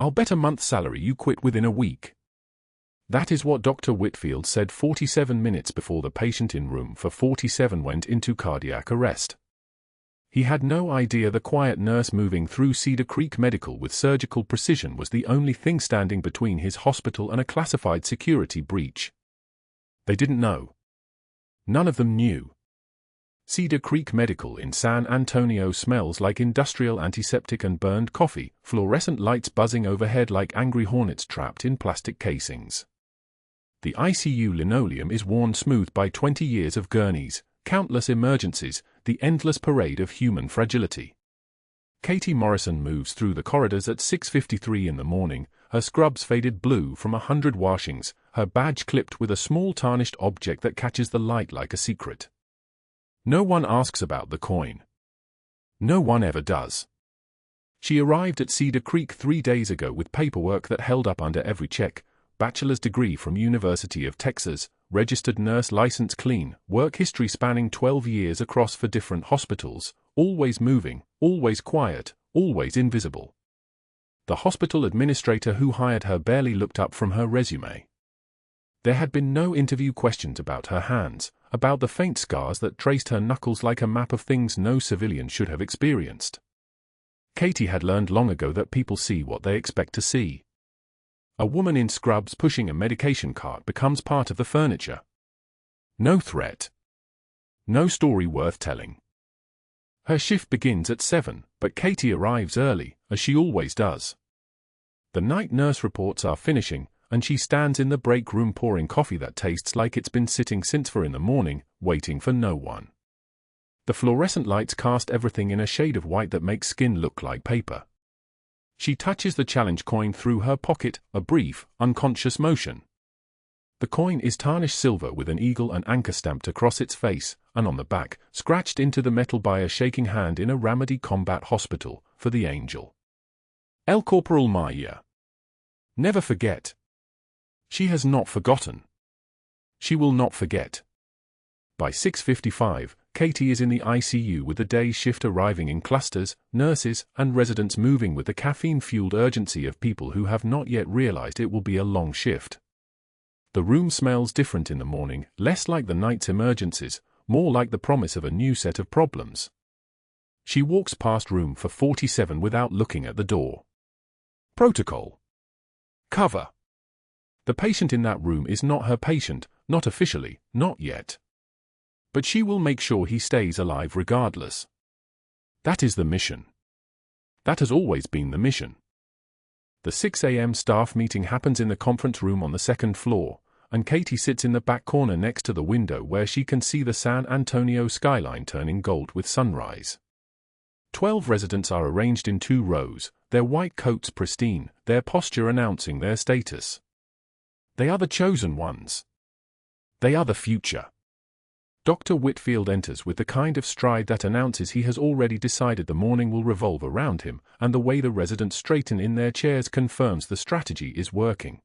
I'll bet a month's salary you quit within a week. That is what Dr. Whitfield said 47 minutes before the patient in room for 47 went into cardiac arrest. He had no idea the quiet nurse moving through Cedar Creek Medical with surgical precision was the only thing standing between his hospital and a classified security breach. They didn't know. None of them knew. Cedar Creek Medical in San Antonio smells like industrial antiseptic and burned coffee, fluorescent lights buzzing overhead like angry hornets trapped in plastic casings. The ICU linoleum is worn smooth by 20 years of gurneys, countless emergencies, the endless parade of human fragility. Katie Morrison moves through the corridors at 6:53 in the morning, her scrubs faded blue from 100 washings, her badge clipped with a small tarnished object that catches the light like a secret. No one asks about the coin. No one ever does. She arrived at Cedar Creek 3 days ago with paperwork that held up under every check: bachelor's degree from University of Texas, registered nurse license clean, work history spanning 12 years across 4 different hospitals, always moving, always quiet, always invisible. The hospital administrator who hired her barely looked up from her resume. There had been no interview questions about her hands, about the faint scars that traced her knuckles like a map of things no civilian should have experienced. Katie had learned long ago that people see what they expect to see. A woman in scrubs pushing a medication cart becomes part of the furniture. No threat. No story worth telling. Her shift begins at 7, but Katie arrives early, as she always does. The night nurse reports are finishing, and she stands in the break room pouring coffee that tastes like it's been sitting since 4 in the morning, waiting for no one. The fluorescent lights cast everything in a shade of white that makes skin look like paper. She touches the challenge coin through her pocket, a brief, unconscious motion. The coin is tarnished silver with an eagle and anchor stamped across its face, and on the back, scratched into the metal by a shaking hand in a Ramadi combat hospital, for the angel. El Corporal Meyer. Never forget. She has not forgotten. She will not forget. By 6:55, Katie is in the ICU with the day's shift arriving in clusters, nurses and residents moving with the caffeine-fueled urgency of people who have not yet realized it will be a long shift. The room smells different in the morning, less like the night's emergencies, more like the promise of a new set of problems. She walks past room for 47 without looking at the door. Protocol. Cover. The patient in that room is not her patient, not officially, not yet. But she will make sure he stays alive regardless. That is the mission. That has always been the mission. The 6 a.m. staff meeting happens in the conference room on the 2nd floor, and Katie sits in the back corner next to the window where she can see the San Antonio skyline turning gold with sunrise. 12 residents are arranged in 2 rows, their white coats pristine, their posture announcing their status. They are the chosen ones. They are the future. Dr. Whitfield enters with the kind of stride that announces he has already decided the morning will revolve around him, and the way the residents straighten in their chairs confirms the strategy is working.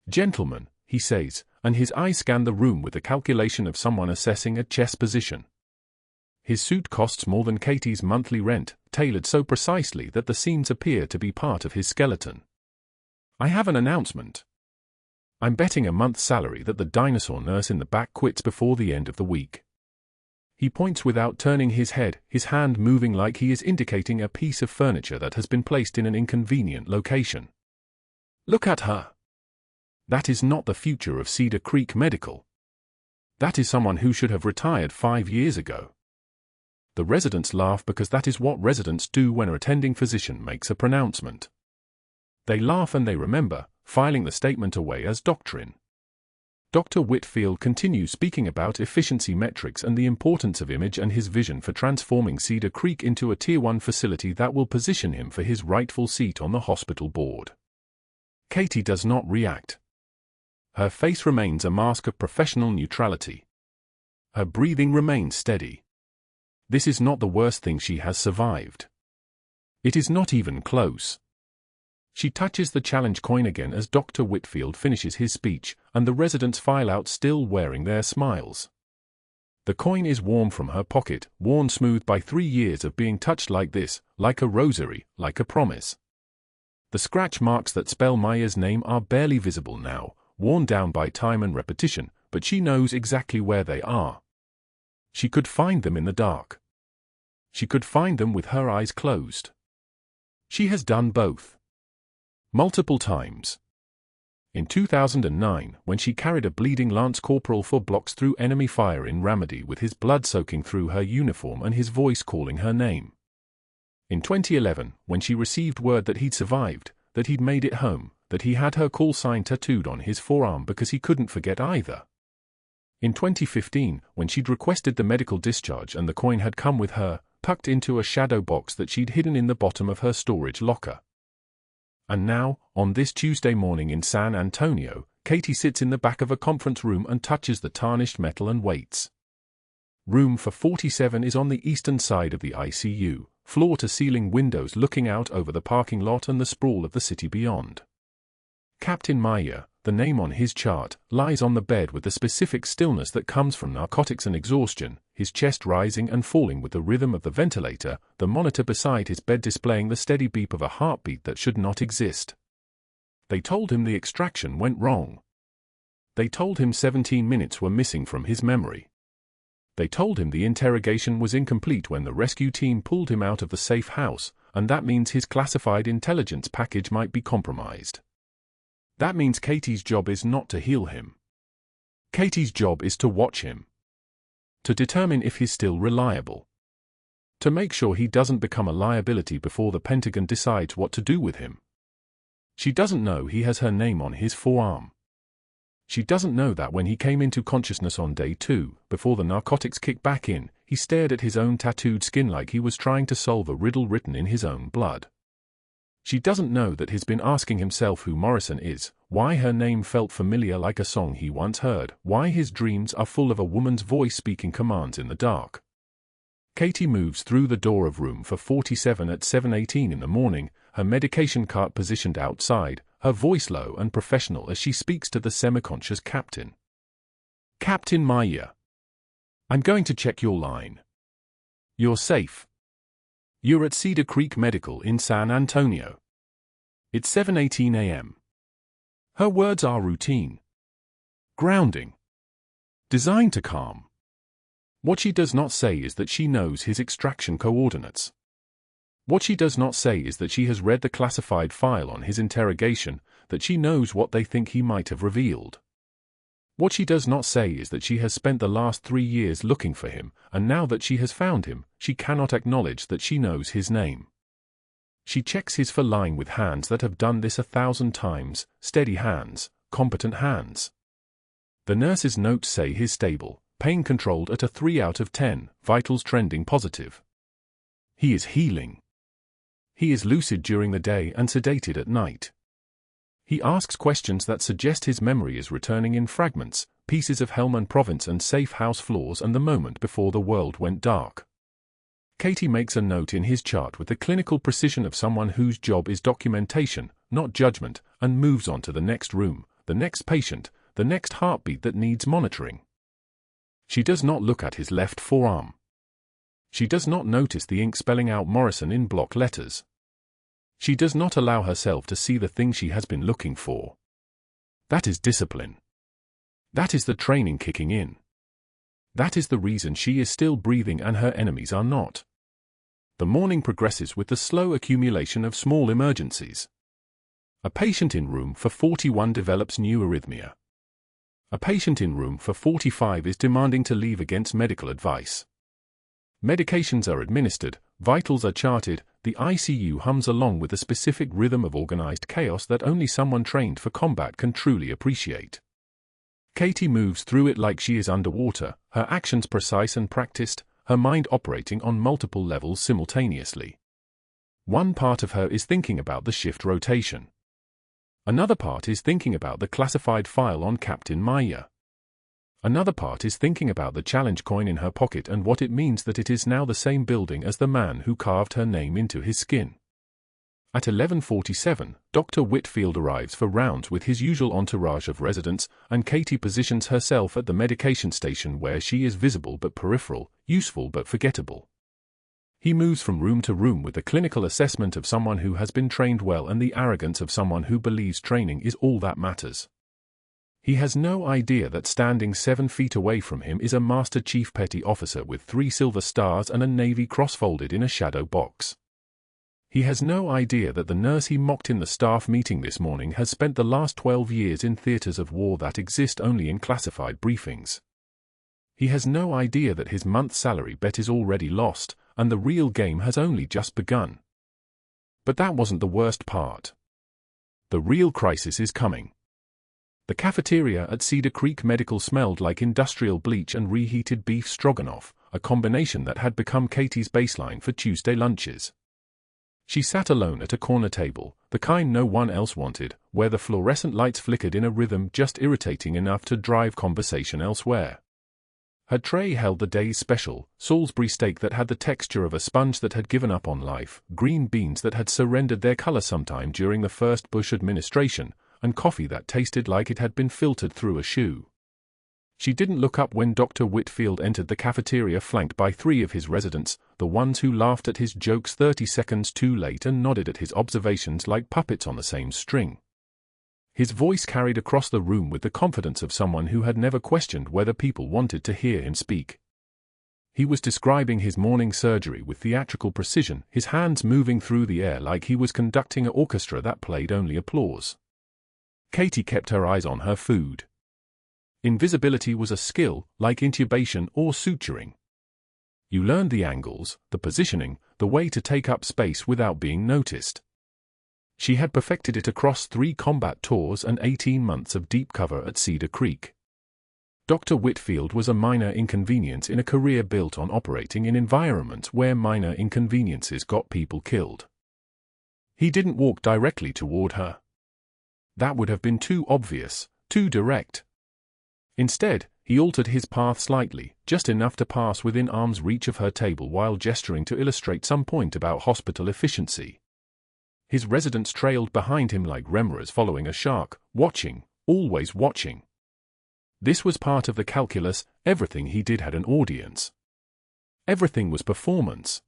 "Gentlemen," he says, and his eyes scan the room with the calculation of someone assessing a chess position. His suit costs more than Katie's monthly rent, tailored so precisely that the seams appear to be part of his skeleton. "I have an announcement. I'm betting a month's salary that the dinosaur nurse in the back quits before the end of the week." He points without turning his head, his hand moving like he is indicating a piece of furniture that has been placed in an inconvenient location. "Look at her. That is not the future of Cedar Creek Medical. That is someone who should have retired 5 years ago." The residents laugh because that is what residents do when an attending physician makes a pronouncement. They laugh and they remember, filing the statement away as doctrine. Dr. Whitfield continues speaking about efficiency metrics and the importance of image and his vision for transforming Cedar Creek into a Tier 1 facility that will position him for his rightful seat on the hospital board. Katie does not react. Her face remains a mask of professional neutrality. Her breathing remains steady. This is not the worst thing she has survived. It is not even close. She touches the challenge coin again as Dr. Whitfield finishes his speech, and the residents file out still wearing their smiles. The coin is warm from her pocket, worn smooth by 3 years of being touched like this, like a rosary, like a promise. The scratch marks that spell Meyer's name are barely visible now, worn down by time and repetition, but she knows exactly where they are. She could find them in the dark. She could find them with her eyes closed. She has done both. Multiple times. In 2009, when she carried a bleeding lance corporal for blocks through enemy fire in Ramadi with his blood soaking through her uniform and his voice calling her name. In 2011, when she received word that he'd survived, that he'd made it home, that he had her call sign tattooed on his forearm because he couldn't forget either. In 2015, when she'd requested the medical discharge and the coin had come with her, tucked into a shadow box that she'd hidden in the bottom of her storage locker. And now, on this Tuesday morning in San Antonio, Katie sits in the back of a conference room and touches the tarnished metal and waits. Room for 47 is on the eastern side of the ICU, floor-to-ceiling windows looking out over the parking lot and the sprawl of the city beyond. Captain Meyer, the name on his chart, lies on the bed with the specific stillness that comes from narcotics and exhaustion, his chest rising and falling with the rhythm of the ventilator, the monitor beside his bed displaying the steady beep of a heartbeat that should not exist. They told him the extraction went wrong. They told him 17 minutes were missing from his memory. They told him the interrogation was incomplete when the rescue team pulled him out of the safe house, and that means his classified intelligence package might be compromised. That means Katie's job is not to heal him. Katie's job is to watch him. To determine if he's still reliable. To make sure he doesn't become a liability before the Pentagon decides what to do with him. She doesn't know he has her name on his forearm. She doesn't know that when he came into consciousness on day 2, before the narcotics kicked back in, he stared at his own tattooed skin like he was trying to solve a riddle written in his own blood. She doesn't know that he's been asking himself who Morrison is, why her name felt familiar like a song he once heard, why his dreams are full of a woman's voice speaking commands in the dark. Katie moves through the door of room for 47 at 7:18 in the morning, her medication cart positioned outside, her voice low and professional as she speaks to the semi-conscious captain. Captain Meyer. I'm going to check your line. You're safe. You're at Cedar Creek Medical in San Antonio. It's 7:18 a.m. Her words are routine. Grounding. Designed to calm. What she does not say is that she knows his extraction coordinates. What she does not say is that she has read the classified file on his interrogation, that she knows what they think he might have revealed. What she does not say is that she has spent the last 3 years looking for him, and now that she has found him, she cannot acknowledge that she knows his name. She checks his for lying with hands that have done this 1,000 times, steady hands, competent hands. The nurse's notes say he's stable, pain controlled at a 3 out of 10, vitals trending positive. He is healing. He is lucid during the day and sedated at night. He asks questions that suggest his memory is returning in fragments, pieces of Helmand Province and safe house floors and the moment before the world went dark. Katie makes a note in his chart with the clinical precision of someone whose job is documentation, not judgment, and moves on to the next room, the next patient, the next heartbeat that needs monitoring. She does not look at his left forearm. She does not notice the ink spelling out Morrison in block letters. She does not allow herself to see the thing she has been looking for. That is discipline. That is the training kicking in. That is the reason she is still breathing and her enemies are not. The morning progresses with the slow accumulation of small emergencies. A patient in room for 41 develops new arrhythmia. A patient in room for 45 is demanding to leave against medical advice. Medications are administered, vitals are charted, the ICU hums along with a specific rhythm of organized chaos that only someone trained for combat can truly appreciate. Katie moves through it like she is underwater, her actions precise and practiced, her mind operating on multiple levels simultaneously. One part of her is thinking about the shift rotation. Another part is thinking about the classified file on Captain Meyer. Another part is thinking about the challenge coin in her pocket and what it means that it is now the same building as the man who carved her name into his skin. At 11:47, Dr. Whitfield arrives for rounds with his usual entourage of residents, and Katie positions herself at the medication station where she is visible but peripheral, useful but forgettable. He moves from room to room with the clinical assessment of someone who has been trained well and the arrogance of someone who believes training is all that matters. He has no idea that standing 7 feet away from him is a Master Chief Petty Officer with 3 silver stars and a Navy Cross folded in a shadow box. He has no idea that the nurse he mocked in the staff meeting this morning has spent the last 12 years in theaters of war that exist only in classified briefings. He has no idea that his month's salary bet is already lost, and the real game has only just begun. But that wasn't the worst part. The real crisis is coming. The cafeteria at Cedar Creek Medical smelled like industrial bleach and reheated beef stroganoff, a combination that had become Katie's baseline for Tuesday lunches. She sat alone at a corner table, the kind no one else wanted, where the fluorescent lights flickered in a rhythm just irritating enough to drive conversation elsewhere. Her tray held the day's special, Salisbury steak that had the texture of a sponge that had given up on life, green beans that had surrendered their color sometime during the first Bush administration, and coffee that tasted like it had been filtered through a shoe. She didn't look up when Dr. Whitfield entered the cafeteria flanked by 3 of his residents, the ones who laughed at his jokes 30 seconds too late and nodded at his observations like puppets on the same string. His voice carried across the room with the confidence of someone who had never questioned whether people wanted to hear him speak. He was describing his morning surgery with theatrical precision, his hands moving through the air like he was conducting an orchestra that played only applause. Katie kept her eyes on her food. Invisibility was a skill, like intubation or suturing. You learned the angles, the positioning, the way to take up space without being noticed. She had perfected it across 3 combat tours and 18 months of deep cover at Cedar Creek. Dr. Whitfield was a minor inconvenience in a career built on operating in environments where minor inconveniences got people killed. He didn't walk directly toward her. That would have been too obvious, too direct. Instead, he altered his path slightly, just enough to pass within arm's reach of her table while gesturing to illustrate some point about hospital efficiency. His residents trailed behind him like remoras following a shark, watching, always watching. This was part of the calculus. Everything he did had an audience. Everything was performance.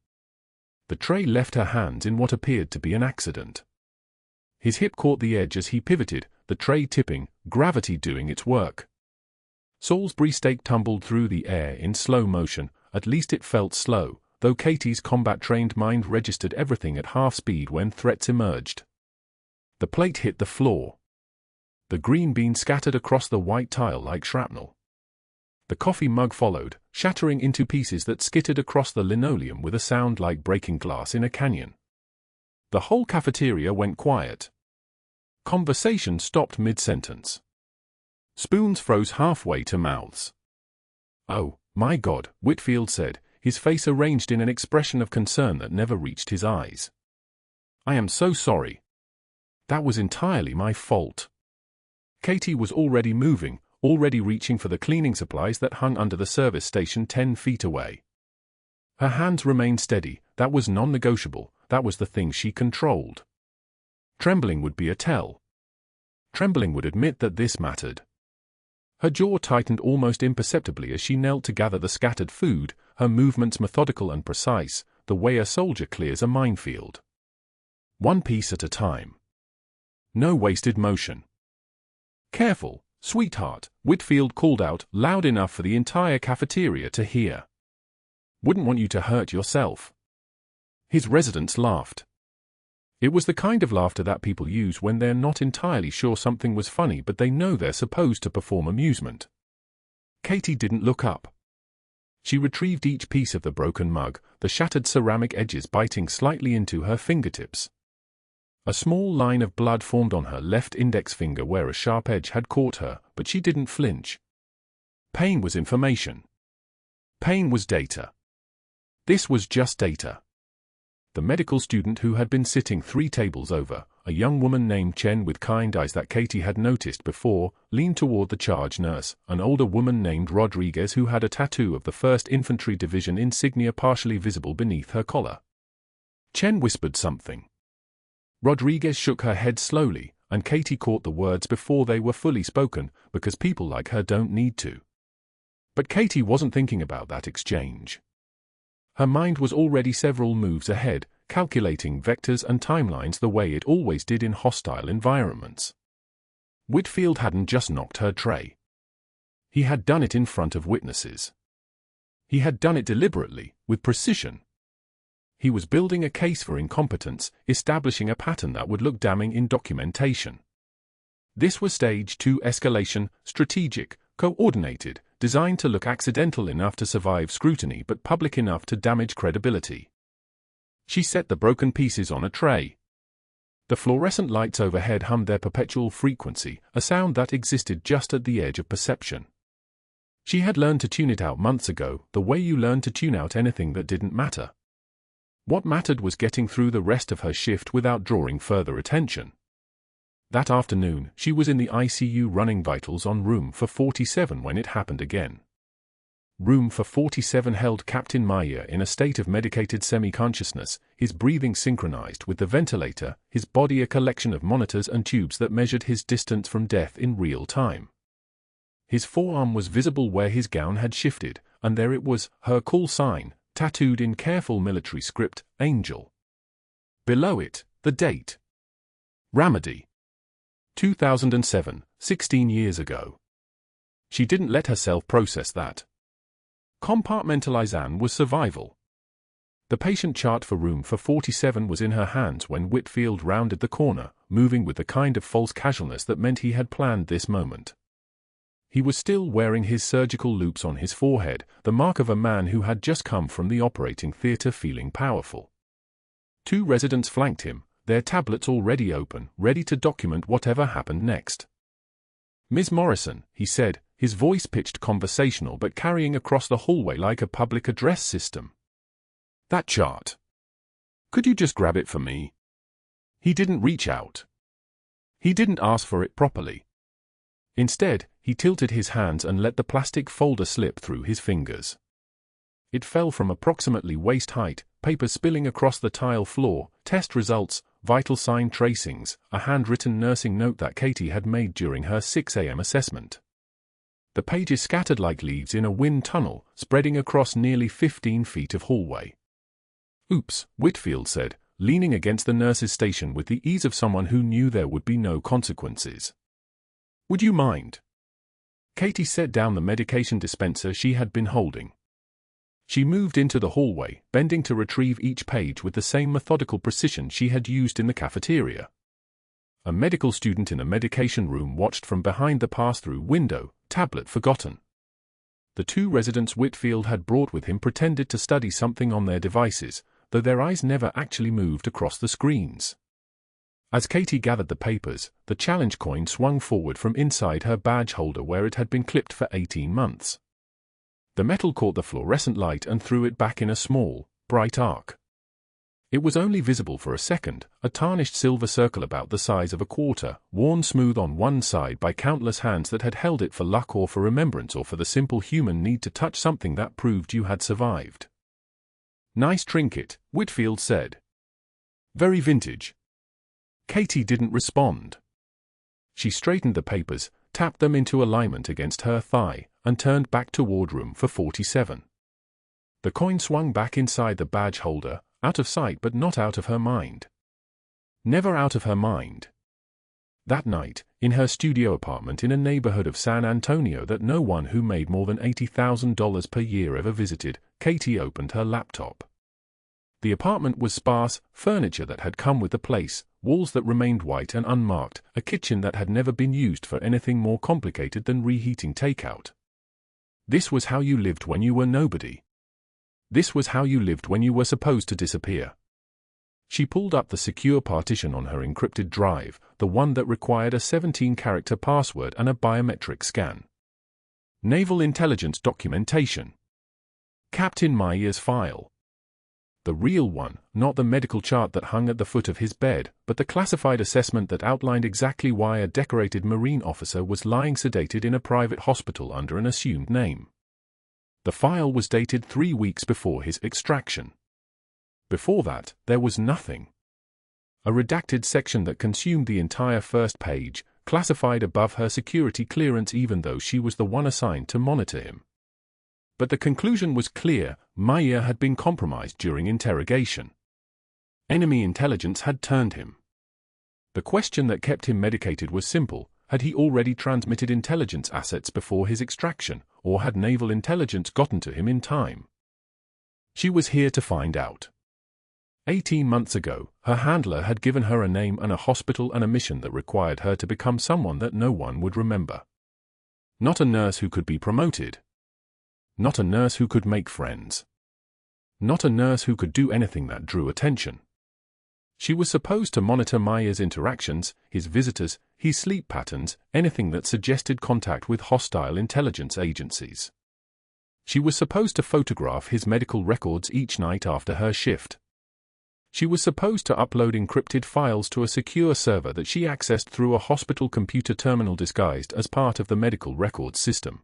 The tray left her hands in what appeared to be an accident. His hip caught the edge as he pivoted, the tray tipping, gravity doing its work. Salisbury steak tumbled through the air in slow motion, at least it felt slow, though Katie's combat-trained mind registered everything at half speed when threats emerged. The plate hit the floor. The green bean scattered across the white tile like shrapnel. The coffee mug followed, shattering into pieces that skittered across the linoleum with a sound like breaking glass in a canyon. The whole cafeteria went quiet. Conversation stopped mid-sentence. Spoons froze halfway to mouths. "Oh, my God," Whitfield said, his face arranged in an expression of concern that never reached his eyes. "I am so sorry. That was entirely my fault." Katie was already moving, already reaching for the cleaning supplies that hung under the service station 10 feet away. Her hands remained steady. That was non-negotiable. That was the thing she controlled. Trembling would be a tell. Trembling would admit that this mattered. Her jaw tightened almost imperceptibly as she knelt to gather the scattered food, her movements methodical and precise, the way a soldier clears a minefield. One piece at a time. No wasted motion. "Careful, sweetheart," Whitfield called out, loud enough for the entire cafeteria to hear. "Wouldn't want you to hurt yourself." His residents laughed. It was the kind of laughter that people use when they're not entirely sure something was funny but they know they're supposed to perform amusement. Katie didn't look up. She retrieved each piece of the broken mug, the shattered ceramic edges biting slightly into her fingertips. A small line of blood formed on her left index finger where a sharp edge had caught her, but she didn't flinch. Pain was information. Pain was data. This was just data. The medical student who had been sitting 3 tables over, a young woman named Chen with kind eyes that Katie had noticed before, leaned toward the charge nurse, an older woman named Rodriguez who had a tattoo of the 1st Infantry Division insignia partially visible beneath her collar. Chen whispered something. Rodriguez shook her head slowly, and Katie caught the words before they were fully spoken, because people like her don't need to. But Katie wasn't thinking about that exchange. Her mind was already several moves ahead, calculating vectors and timelines the way it always did in hostile environments. Whitfield hadn't just knocked her tray. He had done it in front of witnesses. He had done it deliberately, with precision. He was building a case for incompetence, establishing a pattern that would look damning in documentation. This was stage 2 escalation, strategic, coordinated, designed to look accidental enough to survive scrutiny but public enough to damage credibility. She set the broken pieces on a tray. The fluorescent lights overhead hummed their perpetual frequency, a sound that existed just at the edge of perception. She had learned to tune it out months ago, the way you learned to tune out anything that didn't matter. What mattered was getting through the rest of her shift without drawing further attention. That afternoon, she was in the ICU running vitals on room for 47 when it happened again. Room for 47 held Captain Meyer in a state of medicated semi-consciousness, his breathing synchronized with the ventilator, his body a collection of monitors and tubes that measured his distance from death in real time. His forearm was visible where his gown had shifted, and there it was, her call sign, tattooed in careful military script, Angel. Below it, the date. Ramadi. 2007, 16 years ago. She didn't let herself process that. Compartmentalization was survival. The patient chart for room for 47 was in her hands when Whitfield rounded the corner, moving with the kind of false casualness that meant he had planned this moment. He was still wearing his surgical loops on his forehead, the mark of a man who had just come from the operating theater feeling powerful. 2 residents flanked him, their tablets already open, ready to document whatever happened next. "Ms. Morrison," he said, his voice pitched conversational but carrying across the hallway like a public address system. "That chart. Could you just grab it for me?" He didn't reach out. He didn't ask for it properly. Instead, he tilted his hands and let the plastic folder slip through his fingers. It fell from approximately waist height, papers spilling across the tile floor, test results, vital sign tracings, a handwritten nursing note that Katie had made during her 6 a.m. assessment. The pages scattered like leaves in a wind tunnel, spreading across nearly 15 feet of hallway. "Oops," Whitfield said, leaning against the nurse's station with the ease of someone who knew there would be no consequences. "Would you mind?" Katie set down the medication dispenser she had been holding. She moved into the hallway, bending to retrieve each page with the same methodical precision she had used in the cafeteria. A medical student in a medication room watched from behind the pass-through window, tablet forgotten. The 2 residents Whitfield had brought with him pretended to study something on their devices, though their eyes never actually moved across the screens. As Katie gathered the papers, the challenge coin swung forward from inside her badge holder where it had been clipped for 18 months. The metal caught the fluorescent light and threw it back in a small, bright arc. It was only visible for a second, a tarnished silver circle about the size of a quarter, worn smooth on one side by countless hands that had held it for luck or for remembrance or for the simple human need to touch something that proved you had survived. "Nice trinket," Whitfield said. "Very vintage." Katie didn't respond. She straightened the papers, tapped them into alignment against her thigh, and turned back toward room for 47. The coin swung back inside the badge holder, out of sight but not out of her mind. Never out of her mind. That night, in her studio apartment in a neighborhood of San Antonio that no one who made more than $80,000 per year ever visited, Katie opened her laptop. The apartment was sparse, furniture that had come with the place, walls that remained white and unmarked, a kitchen that had never been used for anything more complicated than reheating takeout. This was how you lived when you were nobody. This was how you lived when you were supposed to disappear. She pulled up the secure partition on her encrypted drive, the one that required a 17-character password and a biometric scan. Naval Intelligence Documentation. Captain Meyer's file. The real one, not the medical chart that hung at the foot of his bed, but the classified assessment that outlined exactly why a decorated Marine officer was lying sedated in a private hospital under an assumed name. The file was dated 3 weeks before his extraction. Before that, there was nothing. A redacted section that consumed the entire first page, classified above her security clearance even though she was the one assigned to monitor him. But the conclusion was clear: Meyer had been compromised during interrogation. Enemy intelligence had turned him. The question that kept him medicated was simple: had he already transmitted intelligence assets before his extraction, or had naval intelligence gotten to him in time? She was here to find out. 18 months ago, her handler had given her a name and a hospital and a mission that required her to become someone that no one would remember. Not a nurse who could be promoted. Not a nurse who could make friends. Not a nurse who could do anything that drew attention. She was supposed to monitor Meyer's interactions, his visitors, his sleep patterns, anything that suggested contact with hostile intelligence agencies. She was supposed to photograph his medical records each night after her shift. She was supposed to upload encrypted files to a secure server that she accessed through a hospital computer terminal disguised as part of the medical records system.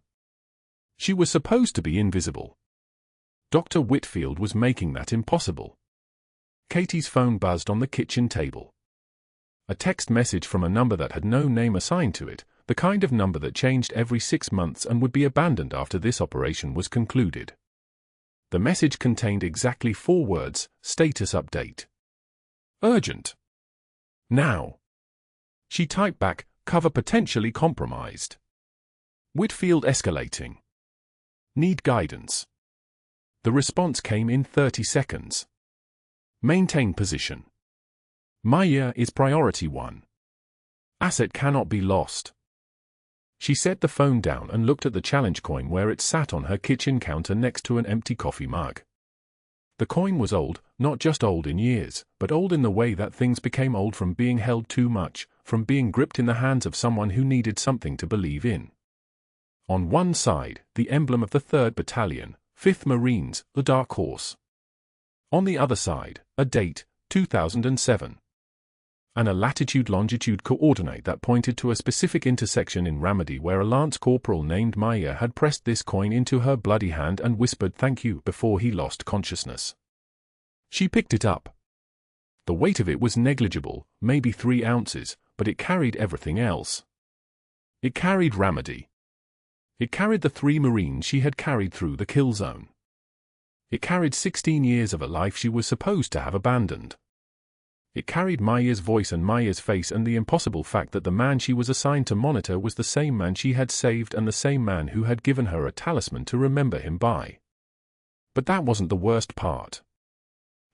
She was supposed to be invisible. Dr. Whitfield was making that impossible. Katie's phone buzzed on the kitchen table. A text message from a number that had no name assigned to it, the kind of number that changed every 6 months and would be abandoned after this operation was concluded. The message contained exactly 4 words: status update. Urgent. Now. She typed back, cover potentially compromised. Whitfield escalating. Need guidance. The response came in 30 seconds. Maintain position. Meyer is priority 1. Asset cannot be lost. She set the phone down and looked at the challenge coin where it sat on her kitchen counter next to an empty coffee mug. The coin was old, not just old in years, but old in the way that things became old from being held too much, from being gripped in the hands of someone who needed something to believe in. On one side, the emblem of the 3rd Battalion, 5th Marines, the Dark Horse. On the other side, a date, 2007. And a latitude-longitude coordinate that pointed to a specific intersection in Ramadi where a lance corporal named Meyer had pressed this coin into her bloody hand and whispered thank you before he lost consciousness. She picked it up. The weight of it was negligible, maybe 3 ounces, but it carried everything else. It carried Ramadi. It carried the 3 Marines she had carried through the kill zone. It carried 16 years of a life she was supposed to have abandoned. It carried Meyer's voice and Meyer's face and the impossible fact that the man she was assigned to monitor was the same man she had saved and the same man who had given her a talisman to remember him by. But that wasn't the worst part.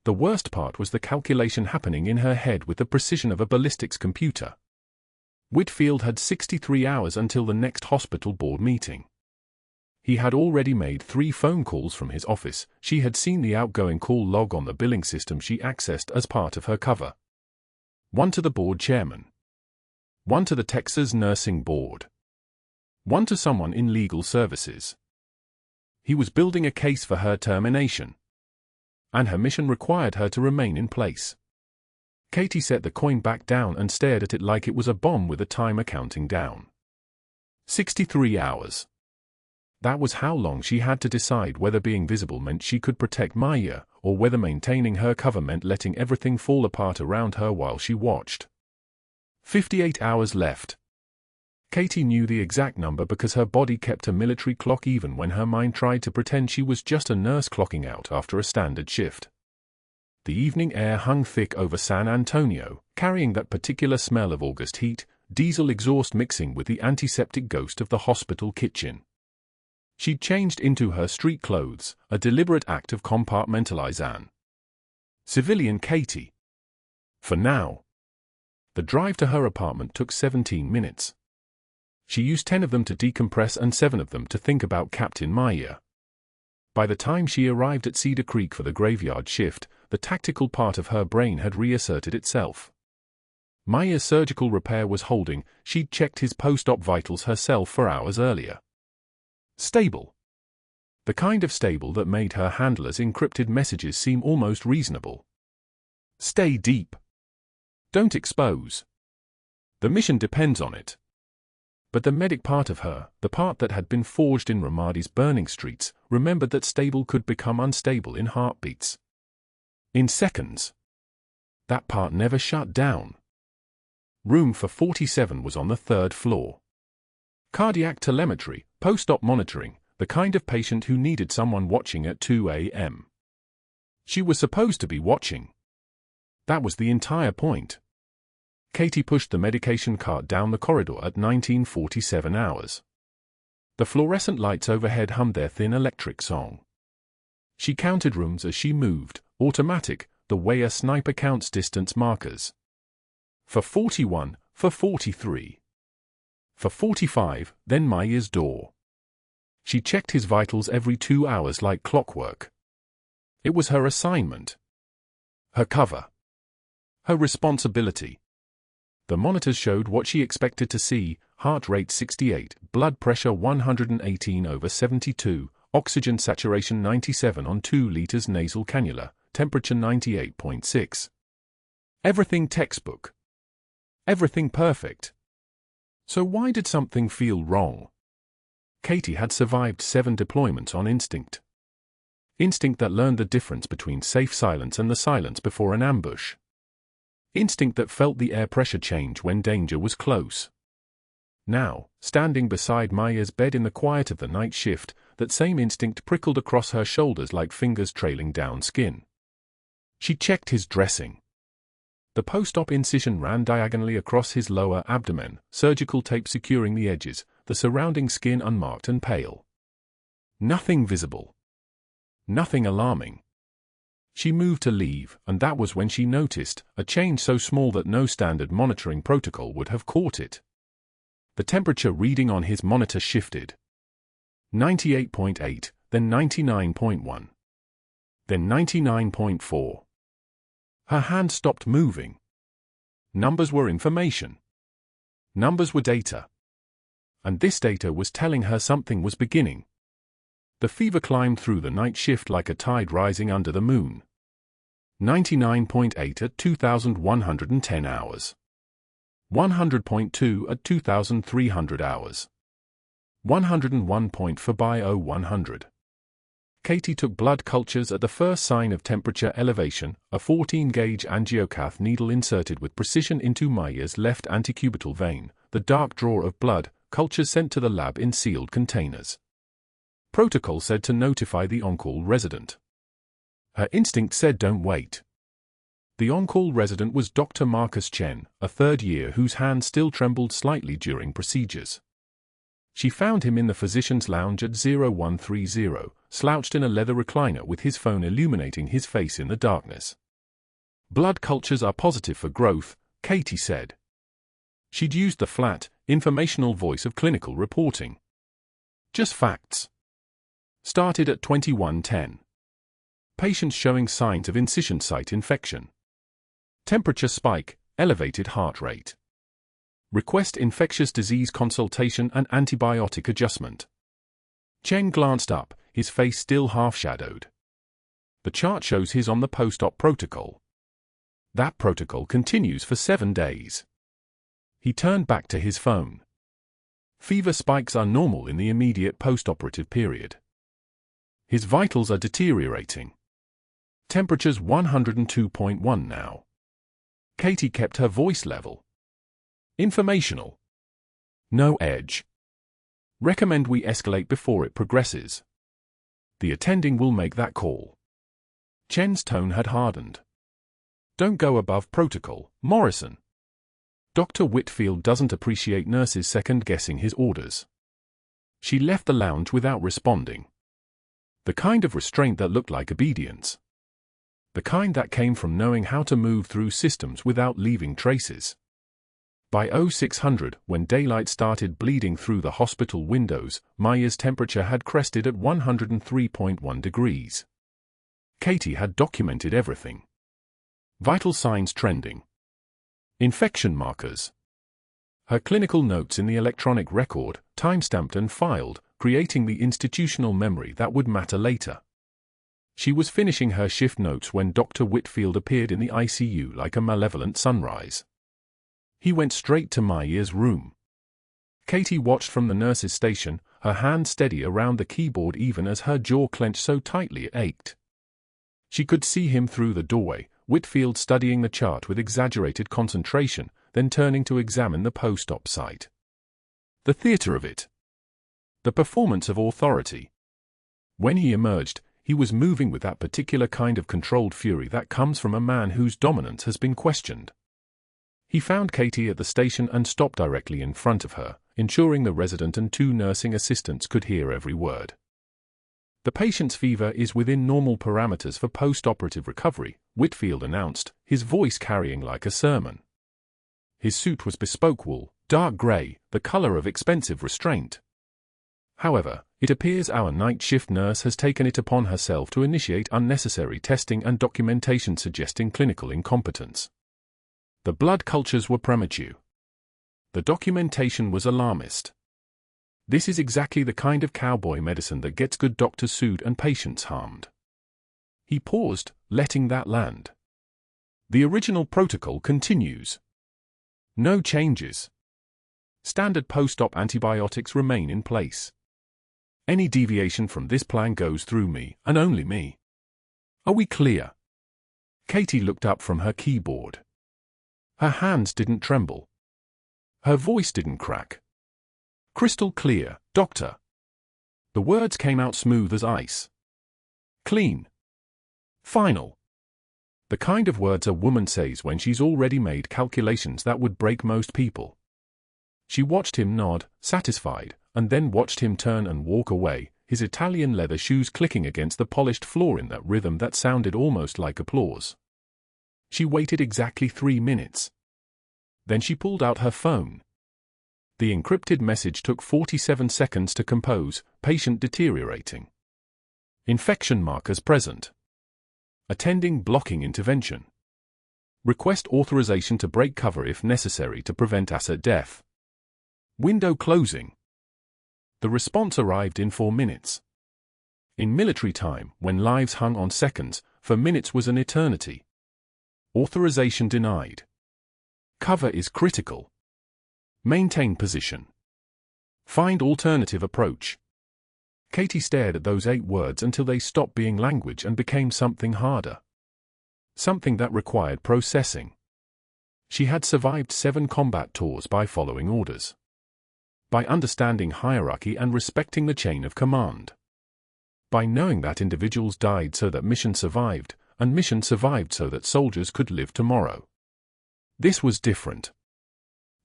The worst part was the calculation happening in her head with the precision of a ballistics computer. Whitfield had 63 hours until the next hospital board meeting. He had already made 3 phone calls from his office. She had seen the outgoing call log on the billing system she accessed as part of her cover. 1 to the board chairman. 1 to the Texas Nursing Board. 1 to someone in legal services. He was building a case for her termination. And her mission required her to remain in place. Katie set the coin back down and stared at it like it was a bomb with a timer counting down. 63 hours. That was how long she had to decide whether being visible meant she could protect Meyer, or whether maintaining her cover meant letting everything fall apart around her while she watched. 58 hours left. Katie knew the exact number because her body kept a military clock even when her mind tried to pretend she was just a nurse clocking out after a standard shift. The evening air hung thick over San Antonio, carrying that particular smell of August heat, diesel exhaust mixing with the antiseptic ghost of the hospital kitchen. She'd changed into her street clothes, a deliberate act of compartmentalization. Civilian Katie. For now. The drive to her apartment took 17 minutes. She used 10 of them to decompress and 7 of them to think about Captain Meyer. By the time she arrived at Cedar Creek for the graveyard shift, the tactical part of her brain had reasserted itself. Meyer's surgical repair was holding. She'd checked his post-op vitals herself for hours earlier. Stable. The kind of stable that made her handler's encrypted messages seem almost reasonable. Stay deep. Don't expose. The mission depends on it. But the medic part of her, the part that had been forged in Ramadi's burning streets, remembered that stable could become unstable in heartbeats. In seconds. That part never shut down. Room for 47 was on the 3rd floor. Cardiac telemetry, post-op monitoring, the kind of patient who needed someone watching at 2 a.m. She was supposed to be watching. That was the entire point. Katie pushed the medication cart down the corridor at 1947 hours. The fluorescent lights overhead hummed their thin electric song. She counted rooms as she moved, automatic, the way a sniper counts distance markers. For 41, for 43. For 45, then Meyer's door. She checked his vitals every 2 hours like clockwork. It was her assignment. Her cover. Her responsibility. The monitors showed what she expected to see: heart rate 68, blood pressure 118/72, oxygen saturation 97 on 2 liters nasal cannula, temperature 98.6. Everything textbook. Everything perfect. So why did something feel wrong? Katie had survived 7 deployments on instinct. Instinct that learned the difference between safe silence and the silence before an ambush. Instinct that felt the air pressure change when danger was close. Now, standing beside Meyer's bed in the quiet of the night shift, that same instinct prickled across her shoulders like fingers trailing down skin. She checked his dressing. The post-op incision ran diagonally across his lower abdomen, surgical tape securing the edges, the surrounding skin unmarked and pale. Nothing visible. Nothing alarming. She moved to leave, and that was when she noticed a change so small that no standard monitoring protocol would have caught it. The temperature reading on his monitor shifted. 98.8, then 99.1. Then 99.4. Her hand stopped moving. Numbers were information. Numbers were data. And this data was telling her something was beginning. The fever climbed through the night shift like a tide rising under the moon. 99.8 at 2,110 hours. 100.2 at 2,300 hours. 101.4 by 0100. Katie took blood cultures at the first sign of temperature elevation, a 14-gauge angiocath needle inserted with precision into Meyer's left antecubital vein, the dark drawer of blood, cultures sent to the lab in sealed containers. Protocol said to notify the on-call resident. Her instinct said don't wait. The on-call resident was Dr. Marcus Chen, a third year whose hand still trembled slightly during procedures. She found him in the physician's lounge at 0130, slouched in a leather recliner with his phone illuminating his face in the darkness. Blood cultures are positive for growth, Katie said. She'd used the flat, informational voice of clinical reporting. Just facts. Started at 2110. Patients showing signs of incision site infection. Temperature spike, elevated heart rate. Request infectious disease consultation and antibiotic adjustment. Chen glanced up, his face still half-shadowed. The chart shows he's on the post-op protocol. That protocol continues for 7 days. He turned back to his phone. Fever spikes are normal in the immediate post-operative period. His vitals are deteriorating. Temperature's 102.1 now. Katie kept her voice level. Informational. No edge. Recommend we escalate before it progresses. The attending will make that call. Chen's tone had hardened. Don't go above protocol, Morrison. Dr. Whitfield doesn't appreciate nurses second-guessing his orders. She left the lounge without responding. The kind of restraint that looked like obedience. The kind that came from knowing how to move through systems without leaving traces. By 0600, when daylight started bleeding through the hospital windows, Meyer's temperature had crested at 103.1 degrees. Katie had documented everything. Vital signs trending. Infection markers. Her clinical notes in the electronic record, time-stamped and filed, creating the institutional memory that would matter later. She was finishing her shift notes when Dr. Whitfield appeared in the ICU like a malevolent sunrise. He went straight to Meyer's room. Katie watched from the nurse's station, her hand steady around the keyboard even as her jaw clenched so tightly it ached. She could see him through the doorway, Whitfield studying the chart with exaggerated concentration, then turning to examine the post-op site. The theater of it. The performance of authority. When he emerged, he was moving with that particular kind of controlled fury that comes from a man whose dominance has been questioned. He found Katie at the station and stopped directly in front of her, ensuring the resident and 2 nursing assistants could hear every word. The patient's fever is within normal parameters for post-operative recovery, Whitfield announced, his voice carrying like a sermon. His suit was bespoke wool, dark grey, the colour of expensive restraint. However, it appears our night shift nurse has taken it upon herself to initiate unnecessary testing and documentation suggesting clinical incompetence. The blood cultures were premature. The documentation was alarmist. This is exactly the kind of cowboy medicine that gets good doctors sued and patients harmed. He paused, letting that land. The original protocol continues. No changes. Standard post-op antibiotics remain in place. Any deviation from this plan goes through me, and only me. Are we clear? Katie looked up from her keyboard. Her hands didn't tremble. Her voice didn't crack. Crystal clear, Doctor. The words came out smooth as ice. Clean. Final. The kind of words a woman says when she's already made calculations that would break most people. She watched him nod, satisfied, and then watched him turn and walk away, his Italian leather shoes clicking against the polished floor in that rhythm that sounded almost like applause. She waited exactly 3 minutes. Then she pulled out her phone. The encrypted message took 47 seconds to compose, patient deteriorating. Infection markers present. Attending blocking intervention. Request authorization to break cover if necessary to prevent asset death. Window closing. The response arrived in 4 minutes. In military time, when lives hung on seconds, for minutes was an eternity. Authorization denied. Cover is critical. Maintain position. Find alternative approach. Katie stared at those 8 words until they stopped being language and became something harder. Something that required processing. She had survived 7 combat tours by following orders. By understanding hierarchy and respecting the chain of command. By knowing that individuals died so that mission survived, and mission survived so that soldiers could live tomorrow. This was different.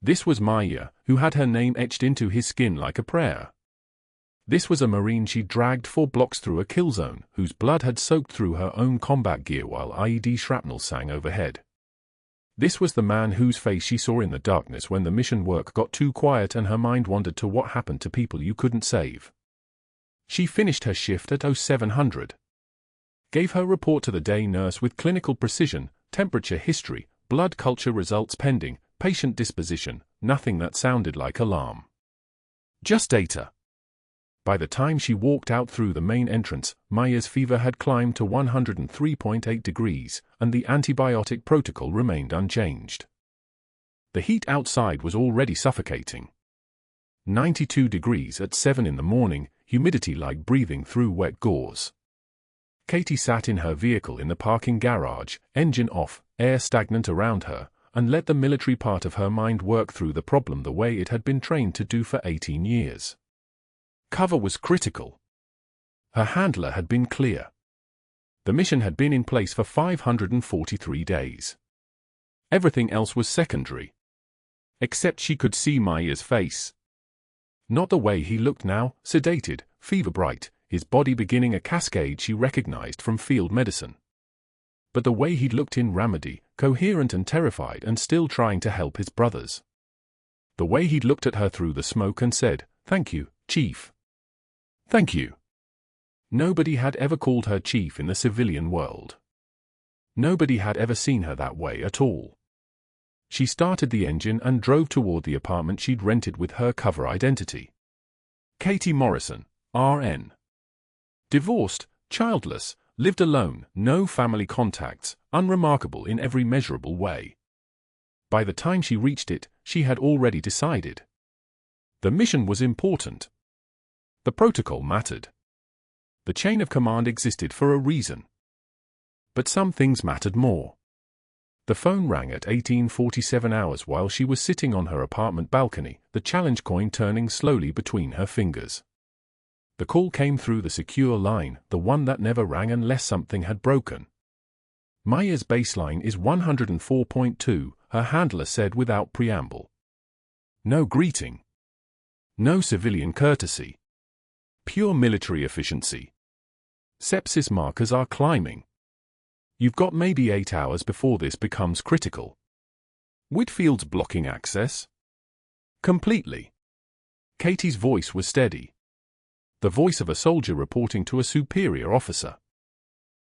This was Meyer, who had her name etched into his skin like a prayer. This was a Marine she dragged 4 blocks through a kill zone, whose blood had soaked through her own combat gear while IED shrapnel sang overhead. This was the man whose face she saw in the darkness when the mission work got too quiet and her mind wandered to what happened to people you couldn't save. She finished her shift at 0700. Gave her report to the day nurse with clinical precision, temperature history, blood culture results pending, patient disposition, nothing that sounded like alarm. Just data. By the time she walked out through the main entrance, Meyer's fever had climbed to 103.8 degrees, and the antibiotic protocol remained unchanged. The heat outside was already suffocating. 92 degrees at 7 in the morning, humidity like breathing through wet gauze. Katie sat in her vehicle in the parking garage, engine off, air stagnant around her, and let the military part of her mind work through the problem the way it had been trained to do for 18 years. Cover was critical. Her handler had been clear. The mission had been in place for 543 days. Everything else was secondary. Except she could see Meyer's face. Not the way he looked now, sedated, fever-bright, his body beginning a cascade she recognized from field medicine. But the way he'd looked in Ramadi, coherent and terrified and still trying to help his brothers. The way he'd looked at her through the smoke and said, "Thank you, Chief. Thank you." Nobody had ever called her Chief in the civilian world. Nobody had ever seen her that way at all. She started the engine and drove toward the apartment she'd rented with her cover identity. Katie Morrison, RN. Divorced, childless, lived alone, no family contacts, unremarkable in every measurable way. By the time she reached it, she had already decided. The mission was important. The protocol mattered. The chain of command existed for a reason. But some things mattered more. The phone rang at 18:47 hours while she was sitting on her apartment balcony, the challenge coin turning slowly between her fingers. The call came through the secure line, the one that never rang unless something had broken. Meyer's baseline is 104.2, her handler said without preamble. No greeting. No civilian courtesy. Pure military efficiency. Sepsis markers are climbing. You've got maybe 8 hours before this becomes critical. Whitfield's blocking access? Completely. Katie's voice was steady. The voice of a soldier reporting to a superior officer.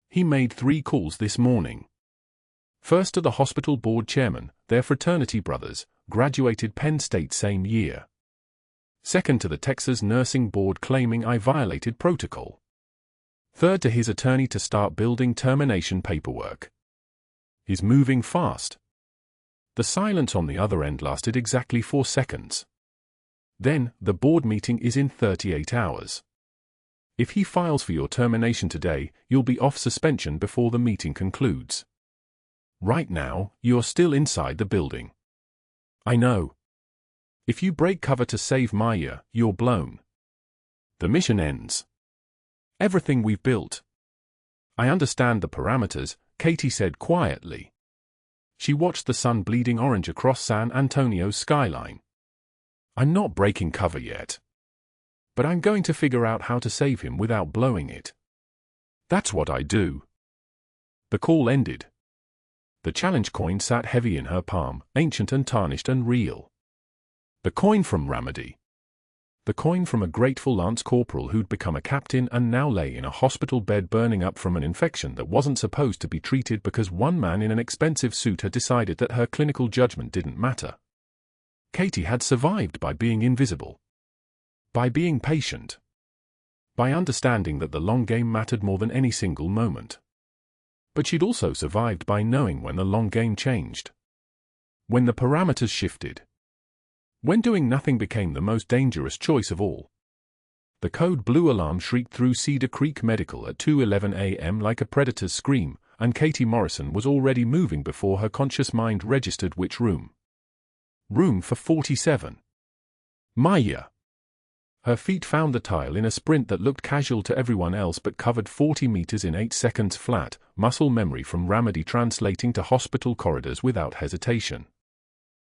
He made 3 calls this morning. First to the hospital board chairman, their fraternity brothers, graduated Penn State same year. Second to the Texas nursing board claiming I violated protocol. Third to his attorney to start building termination paperwork. He's moving fast. The silence on the other end lasted exactly 4 seconds. Then, the board meeting is in 38 hours. If he files for your termination today, you'll be off suspension before the meeting concludes. Right now, you're still inside the building. I know. If you break cover to save Meyer, you're blown. The mission ends. Everything we've built. I understand the parameters, Katie said quietly. She watched the sun bleeding orange across San Antonio's skyline. I'm not breaking cover yet. But I'm going to figure out how to save him without blowing it. That's what I do. The call ended. The challenge coin sat heavy in her palm, ancient and tarnished and real. The coin from Ramadi. The coin from a grateful lance corporal who'd become a captain and now lay in a hospital bed burning up from an infection that wasn't supposed to be treated because one man in an expensive suit had decided that her clinical judgment didn't matter. Katie had survived by being invisible. By being patient. By understanding that the long game mattered more than any single moment. But she'd also survived by knowing when the long game changed. When the parameters shifted. When doing nothing became the most dangerous choice of all. The code blue alarm shrieked through Cedar Creek Medical at 2:11 a.m. like a predator's scream, and Katie Morrison was already moving before her conscious mind registered which room. Room for 47. Meyer. Her feet found the tile in a sprint that looked casual to everyone else but covered 40 meters in 8 seconds flat, muscle memory from Ramadi translating to hospital corridors without hesitation.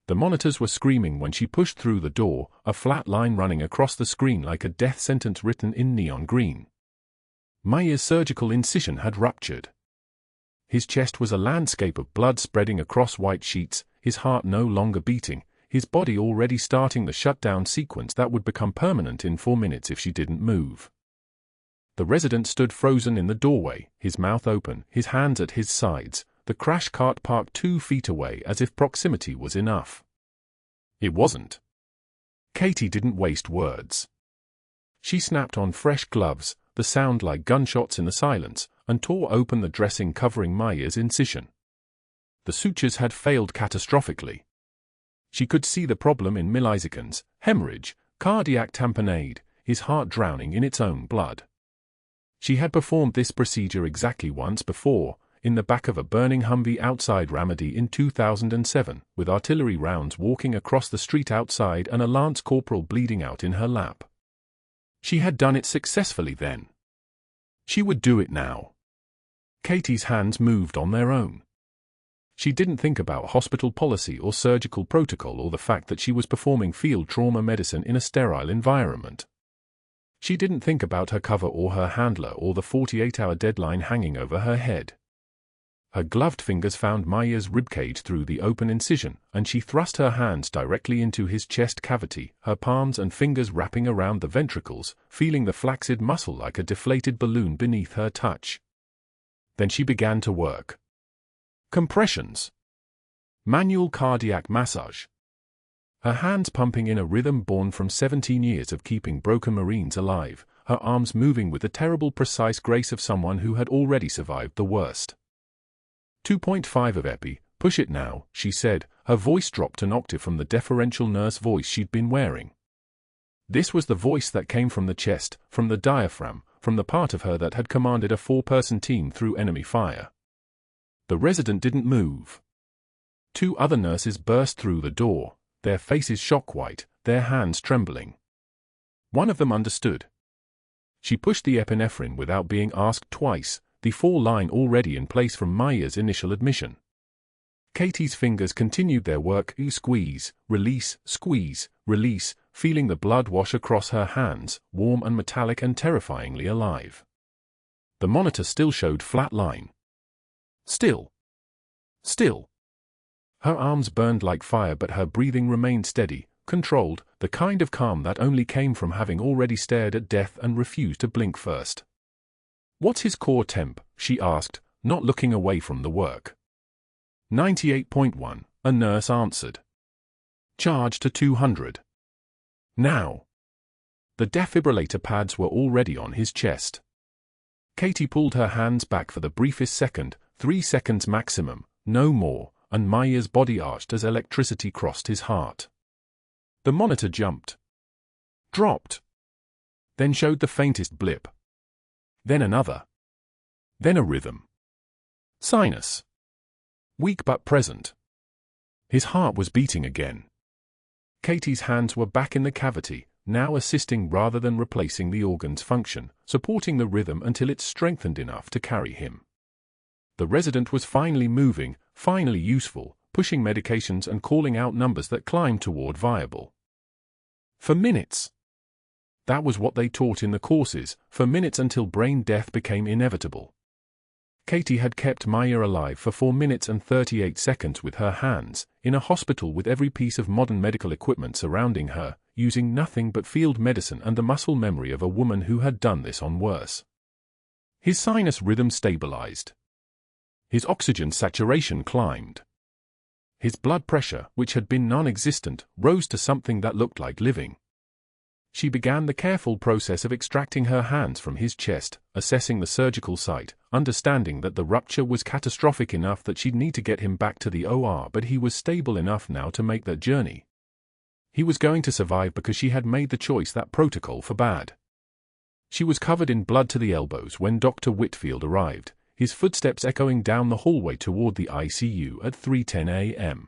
The monitors were screaming when she pushed through the door, a flat line running across the screen like a death sentence written in neon green. Meyer's surgical incision had ruptured. His chest was a landscape of blood spreading across white sheets, his heart no longer beating, his body already starting the shutdown sequence that would become permanent in 4 minutes if she didn't move. The resident stood frozen in the doorway, his mouth open, his hands at his sides, the crash cart parked 2 feet away as if proximity was enough. It wasn't. Katie didn't waste words. She snapped on fresh gloves, the sound like gunshots in the silence, and tore open the dressing covering Meyer's incision. The sutures had failed catastrophically. She could see the problem in milliseconds, hemorrhage, cardiac tamponade, his heart drowning in its own blood. She had performed this procedure exactly once before, in the back of a burning Humvee outside Ramadi in 2007, with artillery rounds walking across the street outside and a lance corporal bleeding out in her lap. She had done it successfully then. She would do it now. Katie's hands moved on their own. She didn't think about hospital policy or surgical protocol or the fact that she was performing field trauma medicine in a sterile environment. She didn't think about her cover or her handler or the 48-hour deadline hanging over her head. Her gloved fingers found Meyer's ribcage through the open incision, and she thrust her hands directly into his chest cavity, her palms and fingers wrapping around the ventricles, feeling the flaccid muscle like a deflated balloon beneath her touch. Then she began to work. Compressions. Manual cardiac massage. Her hands pumping in a rhythm born from 17 years of keeping broken Marines alive, her arms moving with the terrible precise grace of someone who had already survived the worst. 2.5 of epi, push it now, she said, her voice dropped an octave from the deferential nurse voice she'd been wearing. This was the voice that came from the chest, from the diaphragm, from the part of her that had commanded a 4-person team through enemy fire. The resident didn't move. 2 other nurses burst through the door, their faces shock white, their hands trembling. One of them understood. She pushed the epinephrine without being asked twice, the 4-line already in place from Meyer's initial admission. Katie's fingers continued their work, squeeze, release, feeling the blood wash across her hands, warm and metallic and terrifyingly alive. The monitor still showed flat line. Still. Her arms burned like fire, but her breathing remained steady, controlled, the kind of calm that only came from having already stared at death and refused to blink first. "What's his core temp?" she asked, not looking away from the work. 98.1, a nurse answered. "Charge to 200. Now." The defibrillator pads were already on his chest. Katie pulled her hands back for the briefest second, 3 seconds maximum, no more, and Meyer's body arched as electricity crossed his heart. The monitor jumped. Dropped. Then showed the faintest blip. Then another. Then a rhythm. Sinus. Weak but present. His heart was beating again. Katie's hands were back in the cavity, now assisting rather than replacing the organ's function, supporting the rhythm until it strengthened enough to carry him. The resident was finally moving, finally useful, pushing medications and calling out numbers that climbed toward viable. For minutes. That was what they taught in the courses, for minutes until brain death became inevitable. Katie had kept Meyer alive for 4 minutes and 38 seconds with her hands, in a hospital with every piece of modern medical equipment surrounding her, using nothing but field medicine and the muscle memory of a woman who had done this on worse. His sinus rhythm stabilized. His oxygen saturation climbed. His blood pressure, which had been non-existent, rose to something that looked like living. She began the careful process of extracting her hands from his chest, assessing the surgical site, understanding that the rupture was catastrophic enough that she'd need to get him back to the OR, but he was stable enough now to make that journey. He was going to survive because she had made the choice that protocol forbade. She was covered in blood to the elbows when Dr. Whitfield arrived, his footsteps echoing down the hallway toward the ICU at 3:10 a.m.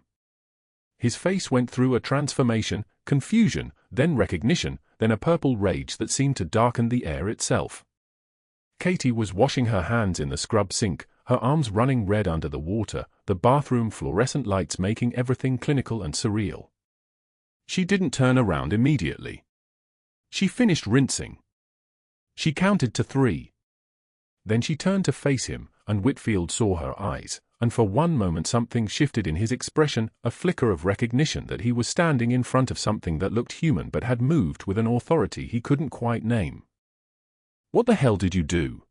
His face went through a transformation, confusion, then recognition, then a purple rage that seemed to darken the air itself. Katie was washing her hands in the scrub sink, her arms running red under the water, the bathroom fluorescent lights making everything clinical and surreal. She didn't turn around immediately. She finished rinsing. She counted to 3. Then she turned to face him, and Whitfield saw her eyes, and for one moment something shifted in his expression, a flicker of recognition that he was standing in front of something that looked human but had moved with an authority he couldn't quite name. "What the hell did you do?"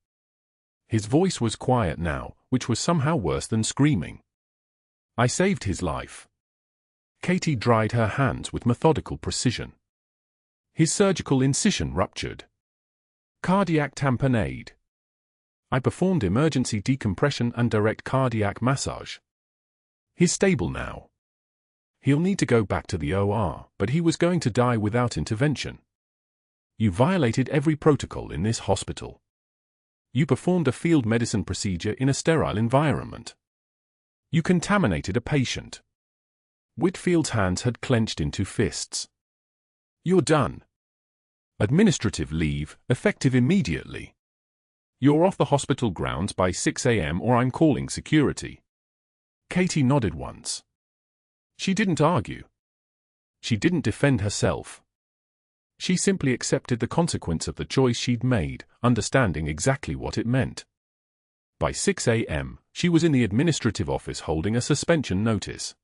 His voice was quiet now, which was somehow worse than screaming. "I saved his life." Katie dried her hands with methodical precision. His surgical incision ruptured. Cardiac tamponade. I performed emergency decompression and direct cardiac massage. He's stable now. He'll need to go back to the OR, but he was going to die without intervention. You violated every protocol in this hospital. You performed a field medicine procedure in a sterile environment. You contaminated a patient. Whitfield's hands had clenched into fists. You're done. Administrative leave, effective immediately. You're off the hospital grounds by 6 a.m. or I'm calling security. Katie nodded once. She didn't argue. She didn't defend herself. She simply accepted the consequence of the choice she'd made, understanding exactly what it meant. By 6 a.m., she was in the administrative office holding a suspension notice.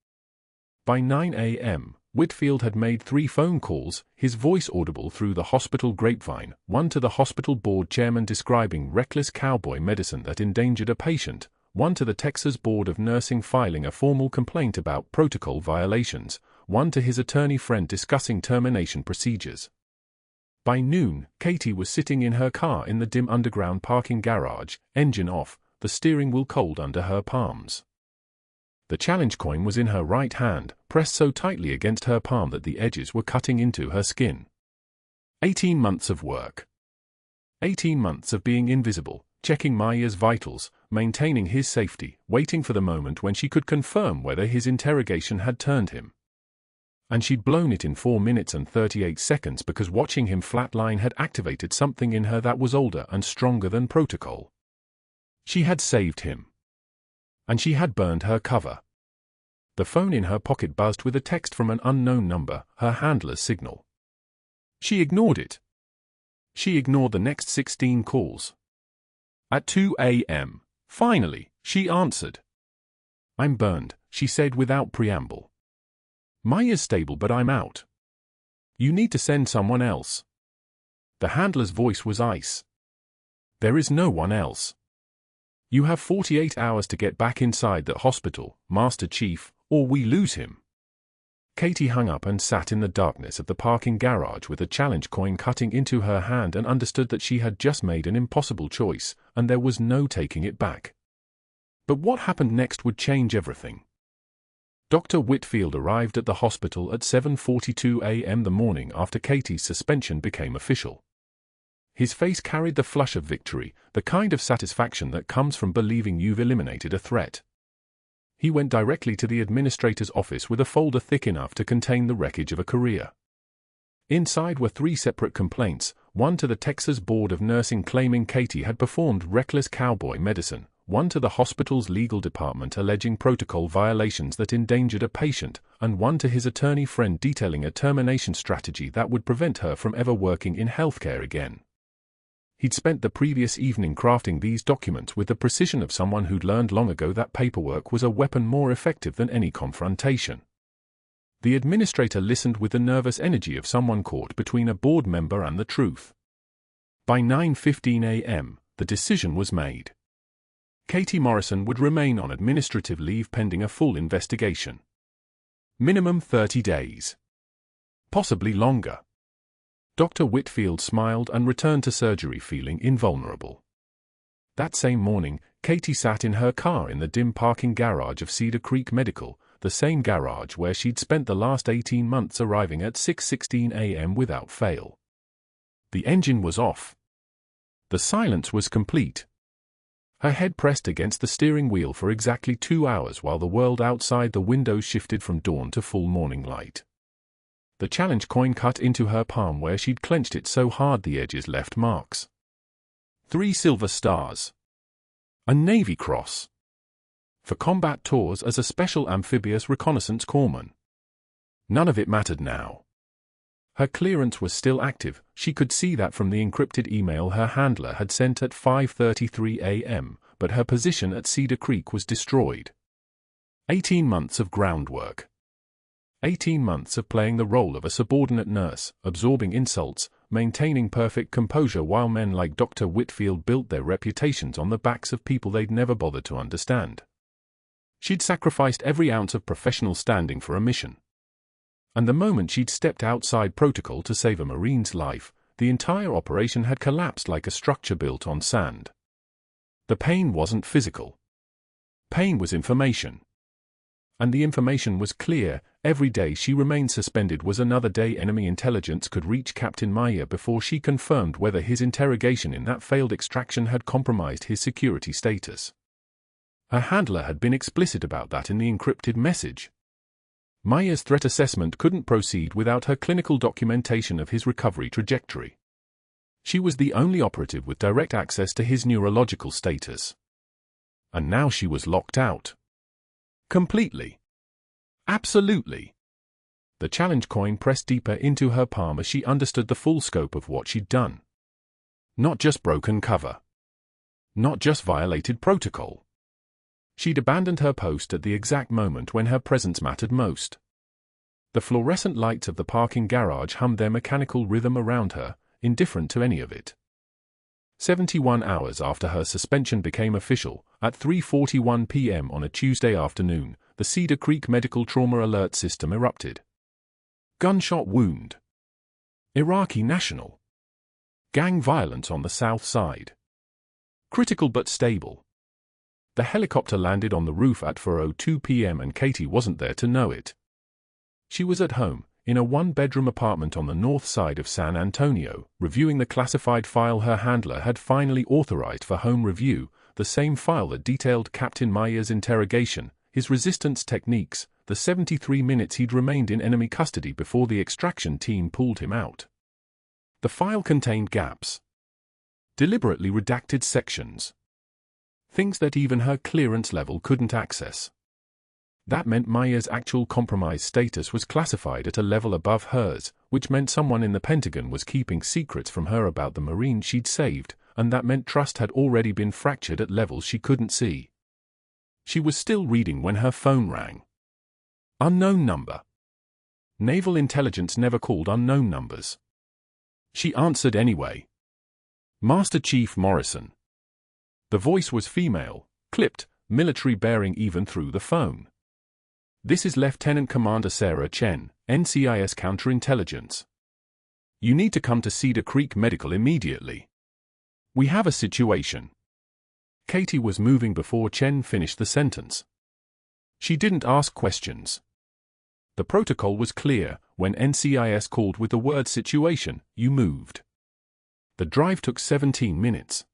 By 9 a.m., Whitfield had made 3 phone calls, his voice audible through the hospital grapevine, one to the hospital board chairman describing reckless cowboy medicine that endangered a patient, one to the Texas Board of Nursing filing a formal complaint about protocol violations, one to his attorney friend discussing termination procedures. By noon, Katie was sitting in her car in the dim underground parking garage, engine off, the steering wheel cold under her palms. The challenge coin was in her right hand, pressed so tightly against her palm that the edges were cutting into her skin. 18 months of work. 18 months of being invisible, checking Meyer's vitals, maintaining his safety, waiting for the moment when she could confirm whether his interrogation had turned him. And she'd blown it in 4 minutes and 38 seconds because watching him flatline had activated something in her that was older and stronger than protocol. She had saved him. And she had burned her cover. The phone in her pocket buzzed with a text from an unknown number, her handler's signal. She ignored it. She ignored the next 16 calls. At 2 a.m., finally, she answered. "I'm burned," she said without preamble. "Meyer's stable, but I'm out. You need to send someone else." The handler's voice was ice. "There is no one else. You have 48 hours to get back inside that hospital, Master Chief, or we lose him." Katie hung up and sat in the darkness of the parking garage with a challenge coin cutting into her hand and understood that she had just made an impossible choice, and there was no taking it back. But what happened next would change everything. Dr. Whitfield arrived at the hospital at 7:42 a.m. the morning after Katie's suspension became official. His face carried the flush of victory, the kind of satisfaction that comes from believing you've eliminated a threat. He went directly to the administrator's office with a folder thick enough to contain the wreckage of a career. Inside were 3 separate complaints, one to the Texas Board of Nursing claiming Katie had performed reckless cowboy medicine, one to the hospital's legal department alleging protocol violations that endangered a patient, and one to his attorney friend detailing a termination strategy that would prevent her from ever working in healthcare again. He'd spent the previous evening crafting these documents with the precision of someone who'd learned long ago that paperwork was a weapon more effective than any confrontation. The administrator listened with the nervous energy of someone caught between a board member and the truth. By 9:15 a.m., the decision was made. Katie Morrison would remain on administrative leave pending a full investigation. Minimum 30 days. Possibly longer. Dr. Whitfield smiled and returned to surgery feeling invulnerable. That same morning, Katie sat in her car in the dim parking garage of Cedar Creek Medical, the same garage where she'd spent the last 18 months, arriving at 6:16 a.m. without fail. The engine was off. The silence was complete. Her head pressed against the steering wheel for exactly 2 hours while the world outside the windows shifted from dawn to full morning light. The challenge coin cut into her palm where she'd clenched it so hard the edges left marks. 3 silver stars. A Navy Cross. For combat tours as a special amphibious reconnaissance corpsman. None of it mattered now. Her clearance was still active, she could see that from the encrypted email her handler had sent at 5:33 a.m., but her position at Cedar Creek was destroyed. 18 months of groundwork. 18 months of playing the role of a subordinate nurse, absorbing insults, maintaining perfect composure while men like Dr. Whitfield built their reputations on the backs of people they'd never bothered to understand. She'd sacrificed every ounce of professional standing for a mission. And the moment she'd stepped outside protocol to save a Marine's life, the entire operation had collapsed like a structure built on sand. The pain wasn't physical. Pain was information. And the information was clear: every day she remained suspended was another day enemy intelligence could reach Captain Meyer before she confirmed whether his interrogation in that failed extraction had compromised his security status. Her handler had been explicit about that in the encrypted message. Meyer's threat assessment couldn't proceed without her clinical documentation of his recovery trajectory. She was the only operative with direct access to his neurological status. And now she was locked out. Completely. Absolutely. The challenge coin pressed deeper into her palm as she understood the full scope of what she'd done. Not just broken cover. Not just violated protocol. She'd abandoned her post at the exact moment when her presence mattered most. The fluorescent lights of the parking garage hummed their mechanical rhythm around her, indifferent to any of it. 71 hours after her suspension became official, at 3:41 p.m. on a Tuesday afternoon, the Cedar Creek Medical Trauma Alert System erupted. Gunshot wound. Iraqi national. Gang violence on the south side. Critical but stable. The helicopter landed on the roof at 4:02 p.m. and Katie wasn't there to know it. She was at home, in a one-bedroom apartment on the north side of San Antonio, reviewing the classified file her handler had finally authorized for home review, the same file that detailed Captain Meyer's interrogation, his resistance techniques, the 73 minutes he'd remained in enemy custody before the extraction team pulled him out. The file contained gaps, deliberately redacted sections, things that even her clearance level couldn't access. That meant Meyer's actual compromised status was classified at a level above hers, which meant someone in the Pentagon was keeping secrets from her about the Marine she'd saved, and that meant trust had already been fractured at levels she couldn't see. She was still reading when her phone rang. Unknown number. Naval intelligence never called unknown numbers. She answered anyway. Master Chief Morrison. The voice was female, clipped, military bearing even through the phone. This is Lieutenant Commander Sarah Chen, NCIS Counterintelligence. You need to come to Cedar Creek Medical immediately. We have a situation. Katie was moving before Chen finished the sentence. She didn't ask questions. The protocol was clear: when NCIS called with the word situation, you moved. The drive took 17 minutes.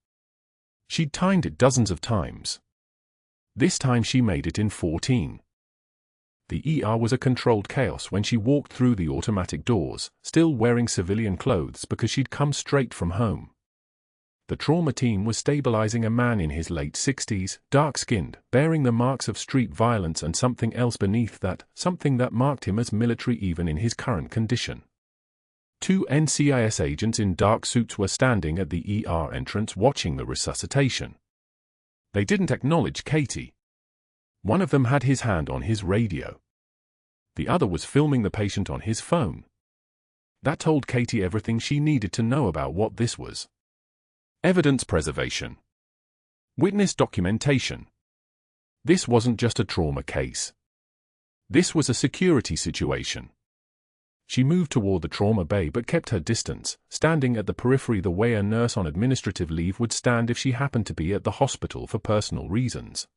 She'd timed it dozens of times. This time she made it in 14. The ER was a controlled chaos when she walked through the automatic doors, still wearing civilian clothes because she'd come straight from home. The trauma team was stabilizing a man in his late 60s, dark-skinned, bearing the marks of street violence and something else beneath that, something that marked him as military even in his current condition. 2 NCIS agents in dark suits were standing at the ER entrance watching the resuscitation. They didn't acknowledge Katie. One of them had his hand on his radio. The other was filming the patient on his phone. That told Katie everything she needed to know about what this was. Evidence preservation. Witness documentation. This wasn't just a trauma case. This was a security situation. She moved toward the trauma bay but kept her distance, standing at the periphery the way a nurse on administrative leave would stand if she happened to be at the hospital for personal reasons.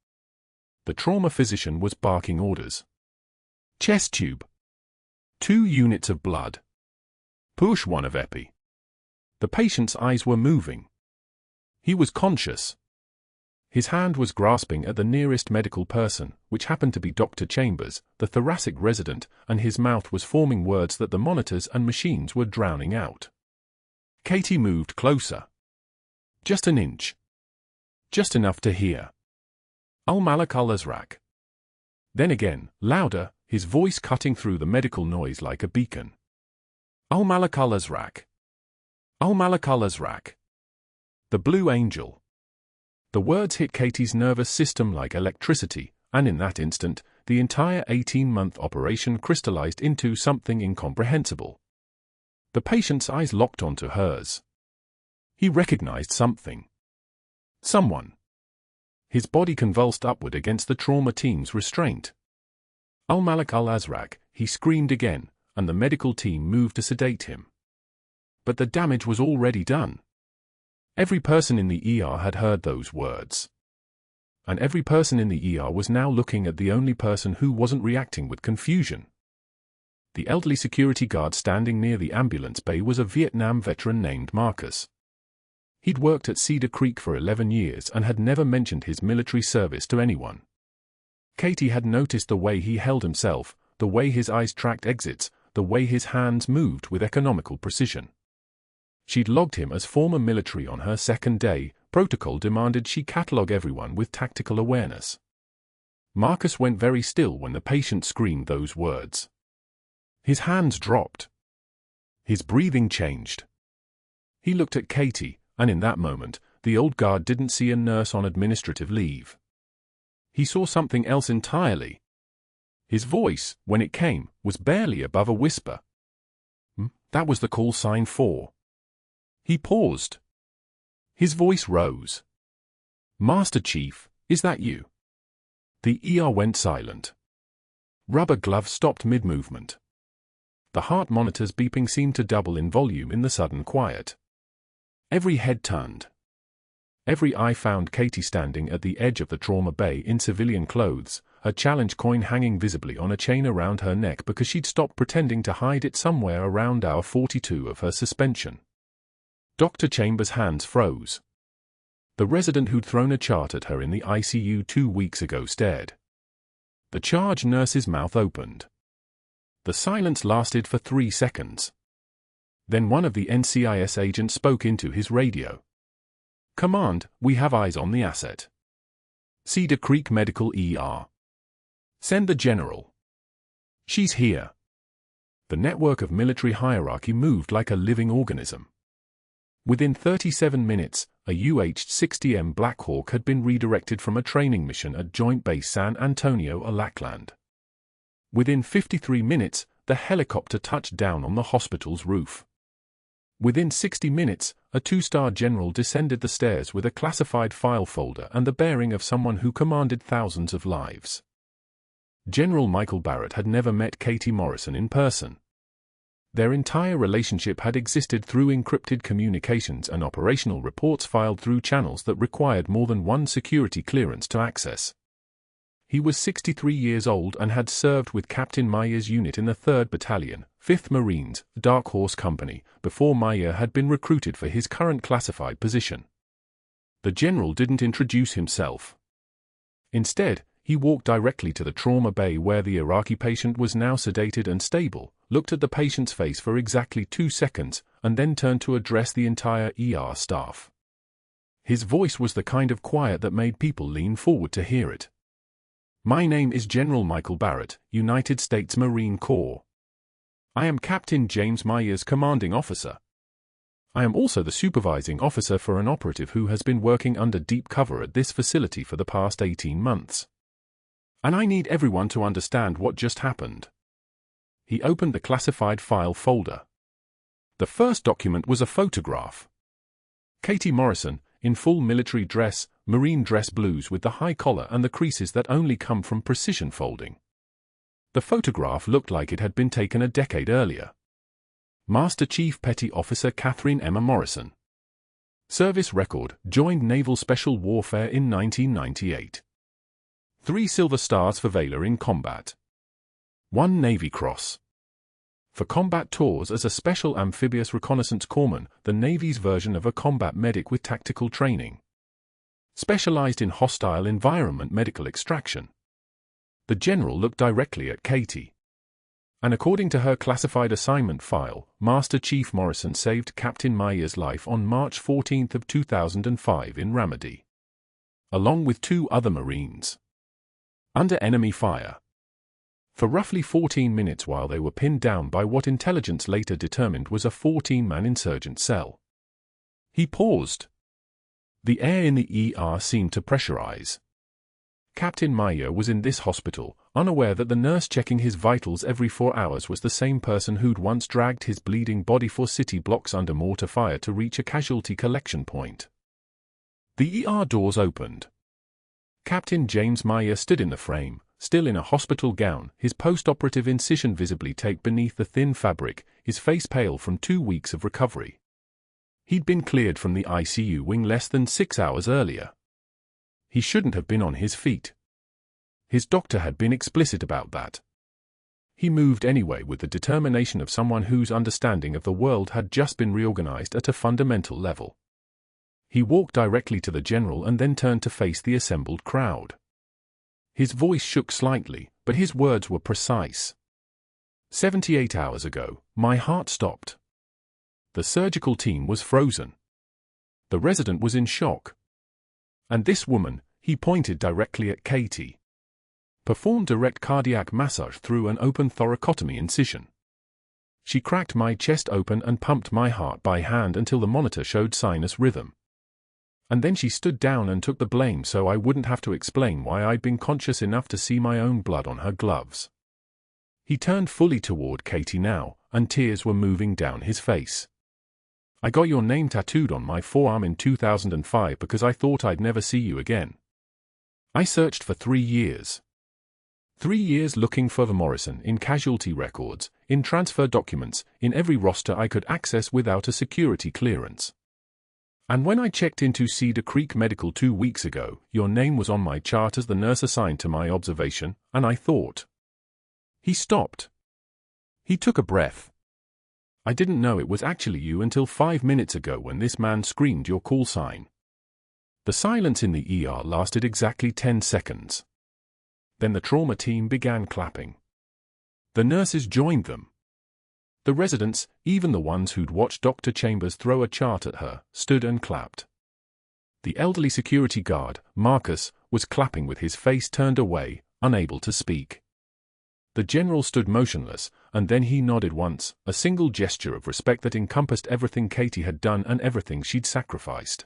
The trauma physician was barking orders. Chest tube. 2 units of blood. Push 1 of epi. The patient's eyes were moving. He was conscious. His hand was grasping at the nearest medical person, which happened to be Dr. Chambers, the thoracic resident, and his mouth was forming words that the monitors and machines were drowning out. Katie moved closer. Just an inch. Just enough to hear. Al-Malik al-Azraq. Then again, louder, his voice cutting through the medical noise like a beacon. Al-Malik al-Azraq. Al-Malik al-Azraq. The Blue Angel. The words hit Katie's nervous system like electricity, and in that instant, the entire 18-month operation crystallized into something incomprehensible. The patient's eyes locked onto hers. He recognized something. Someone. His body convulsed upward against the trauma team's restraint. Al-Malik al-Azraq, he screamed again, and the medical team moved to sedate him. But the damage was already done. Every person in the ER had heard those words. And every person in the ER was now looking at the only person who wasn't reacting with confusion. The elderly security guard standing near the ambulance bay was a Vietnam veteran named Marcus. He'd worked at Cedar Creek for 11 years and had never mentioned his military service to anyone. Katie had noticed the way he held himself, the way his eyes tracked exits, the way his hands moved with economical precision. She'd logged him as former military on her second day. Protocol demanded she catalog everyone with tactical awareness. Marcus went very still when the patient screamed those words. His hands dropped. His breathing changed. He looked at Katie, and in that moment, the old guard didn't see a nurse on administrative leave. He saw something else entirely. His voice, when it came, was barely above a whisper. That was the call sign for. He paused. His voice rose. Master Chief, is that you? The ER went silent. Rubber gloves stopped mid-movement. The heart monitor's beeping seemed to double in volume in the sudden quiet. Every head turned. Every eye found Katie standing at the edge of the trauma bay in civilian clothes, a challenge coin hanging visibly on a chain around her neck because she'd stopped pretending to hide it somewhere around hour 42 of her suspension. Dr. Chambers' hands froze. The resident who'd thrown a chart at her in the ICU 2 weeks ago stared. The charge nurse's mouth opened. The silence lasted for 3 seconds. Then one of the NCIS agents spoke into his radio. "Command, we have eyes on the asset. Cedar Creek Medical ER. Send the general. She's here." The network of military hierarchy moved like a living organism. Within 37 minutes, a UH-60M Black Hawk had been redirected from a training mission at Joint Base San Antonio, Lackland. Within 53 minutes, the helicopter touched down on the hospital's roof. Within 60 minutes, a 2-star general descended the stairs with a classified file folder and the bearing of someone who commanded thousands of lives. General Michael Barrett had never met Katie Morrison in person. Their entire relationship had existed through encrypted communications and operational reports filed through channels that required more than one security clearance to access. He was 63 years old and had served with Captain Meyer's unit in the 3rd Battalion, 5th Marines, Dark Horse Company, before Meyer had been recruited for his current classified position. The general didn't introduce himself. Instead, he walked directly to the trauma bay where the Iraqi patient was now sedated and stable, looked at the patient's face for exactly 2 seconds, and then turned to address the entire ER staff. His voice was the kind of quiet that made people lean forward to hear it. "My name is General Michael Barrett, United States Marine Corps. I am Captain James Meyer's commanding officer. I am also the supervising officer for an operative who has been working under deep cover at this facility for the past 18 months. And I need everyone to understand what just happened." He opened the classified file folder. The first document was a photograph. Katie Morrison, in full military dress, marine dress blues with the high collar and the creases that only come from precision folding. The photograph looked like it had been taken a decade earlier. Master Chief Petty Officer Catherine Emma Morrison. Service record, joined Naval Special Warfare in 1998. 3 Silver Stars for valor in combat. 1 Navy Cross. For combat tours as a special amphibious reconnaissance corpsman, the Navy's version of a combat medic with tactical training. Specialized in hostile environment medical extraction. The general looked directly at Katie. And according to her classified assignment file, Master Chief Morrison saved Captain Meyer's life on March 14, 2005 in Ramadi, along with 2 other Marines, under enemy fire, for roughly 14 minutes while they were pinned down by what intelligence later determined was a 14-man insurgent cell. He paused. The air in the ER seemed to pressurize. Captain Meyer was in this hospital, unaware that the nurse checking his vitals every 4 hours was the same person who'd once dragged his bleeding body 4 city blocks under mortar fire to reach a casualty collection point. The ER doors opened. Captain James Meyer stood in the frame, still in a hospital gown, his post-operative incision visibly taped beneath the thin fabric, his face pale from 2 weeks of recovery. He'd been cleared from the ICU wing less than 6 hours earlier. He shouldn't have been on his feet. His doctor had been explicit about that. He moved anyway with the determination of someone whose understanding of the world had just been reorganized at a fundamental level. He walked directly to the general and then turned to face the assembled crowd. His voice shook slightly, but his words were precise. 78 hours ago, my heart stopped. The surgical team was frozen. The resident was in shock. And this woman, he pointed directly at Katie, performed direct cardiac massage through an open thoracotomy incision. She cracked my chest open and pumped my heart by hand until the monitor showed sinus rhythm. And then she stood down and took the blame so I wouldn't have to explain why I'd been conscious enough to see my own blood on her gloves. He turned fully toward Katie now, and tears were moving down his face. I got your name tattooed on my forearm in 2005 because I thought I'd never see you again. I searched for 3 years. 3 years looking for the Morrison in casualty records, in transfer documents, in every roster I could access without a security clearance. And when I checked into Cedar Creek Medical 2 weeks ago, your name was on my chart as the nurse assigned to my observation, and I thought. He stopped. He took a breath. I didn't know it was actually you until 5 minutes ago when this man screamed your call sign. The silence in the ER lasted exactly 10 seconds. Then the trauma team began clapping. The nurses joined them. The residents, even the ones who'd watched Dr. Chambers throw a chart at her, stood and clapped. The elderly security guard, Marcus, was clapping with his face turned away, unable to speak. The general stood motionless, and then he nodded once, a single gesture of respect that encompassed everything Katie had done and everything she'd sacrificed.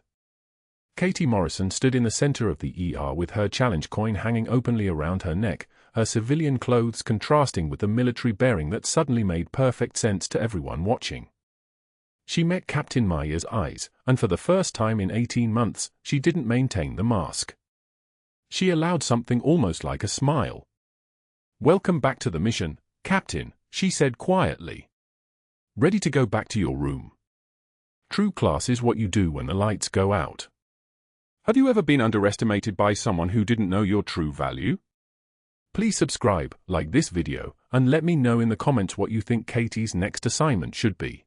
Katie Morrison stood in the center of the ER with her challenge coin hanging openly around her neck, her civilian clothes contrasting with the military bearing that suddenly made perfect sense to everyone watching. She met Captain Meyer's eyes, and for the first time in 18 months, she didn't maintain the mask. She allowed something almost like a smile. "Welcome back to the mission, Captain," she said quietly. "Ready to go back to your room? True class is what you do when the lights go out." Have you ever been underestimated by someone who didn't know your true value? Please subscribe, like this video, and let me know in the comments what you think Katie's next assignment should be.